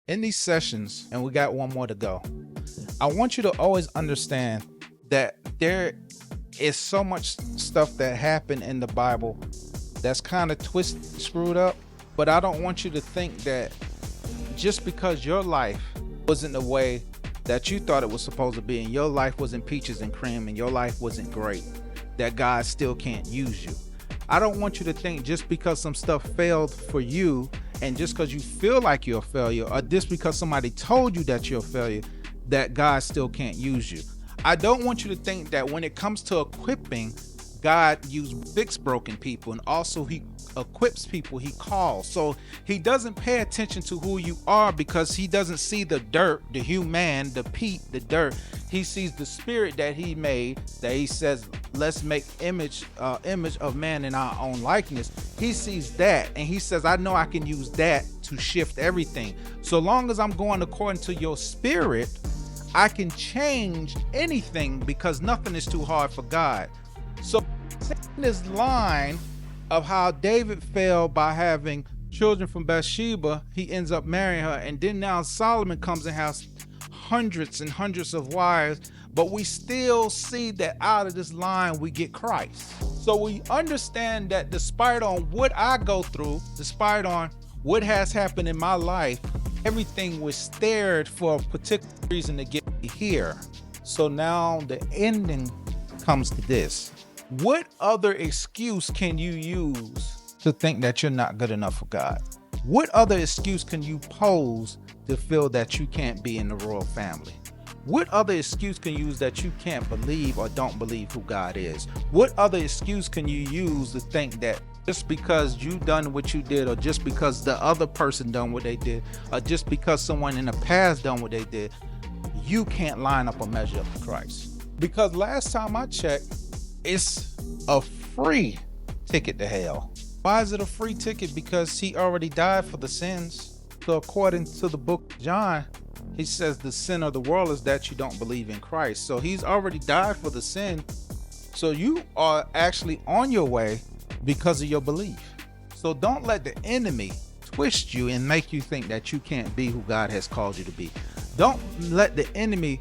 in these sessions, and we got one more to go, I want you to always understand that there is so much stuff that happened in the Bible that's kind of twisted, screwed up, but I don't want you to think that just because your life wasn't the way that you thought it was supposed to be, and your life wasn't peaches and cream, and your life wasn't great, that God still can't use you. I don't want you to think just because some stuff failed for you, and just because you feel like you're a failure, or just because somebody told you that you're a failure, that God still can't use you. I don't want you to think that when it comes to equipping, God fix broken people, and also he equips people he calls. So he doesn't pay attention to who you are, because he doesn't see the dirt, the human, the peat, the dirt. He sees the spirit that he made, that he says, let's make image of man in our own likeness. He sees that, and he says, I know I can use that to shift everything. So long as I'm going according to your spirit, I can change anything, because nothing is too hard for God. So this line of how David fell by having children from Bathsheba, he ends up marrying her, and then now Solomon comes and has hundreds and hundreds of wives, but we still see that out of this line we get Christ. So we understand that despite on what I go through, despite on what has happened in my life, everything was steered for a particular reason to get me here. So now the ending comes to this. What other excuse can you use to think that you're not good enough for God? What other excuse can you pose to feel that you can't be in the royal family? What other excuse can you use that you can't believe or don't believe who God is? What other excuse can you use to think that just because you done what you did, or just because the other person done what they did, or just because someone in the past done what they did, you can't line up or measure up to Christ? Because last time I checked, it's a free ticket to hell. Why is it a free ticket? Because he already died for the sins. So according to the book of John, he says the sin of the world is that you don't believe in Christ. So he's already died for the sin. So you are actually on your way because of your belief. So don't let the enemy twist you and make you think that you can't be who God has called you to be. Don't let the enemy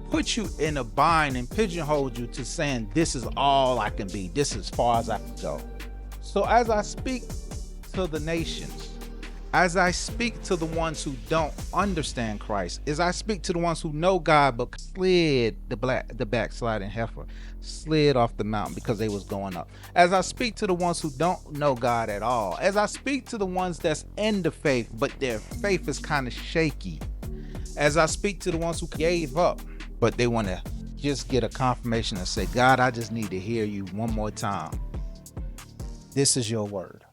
put you in a bind and pigeonhole you to saying, this is all I can be, this is as far as I can go. So as I speak to the nations, as I speak to the ones who don't understand Christ, as I speak to the ones who know God but slid the backsliding heifer, slid off the mountain because they was going up, as I speak to the ones who don't know God at all, as I speak to the ones that's in the faith but their faith is kind of shaky, as I speak to the ones who gave up but they want to just get a confirmation and say, God, I just need to hear you one more time. This is your word.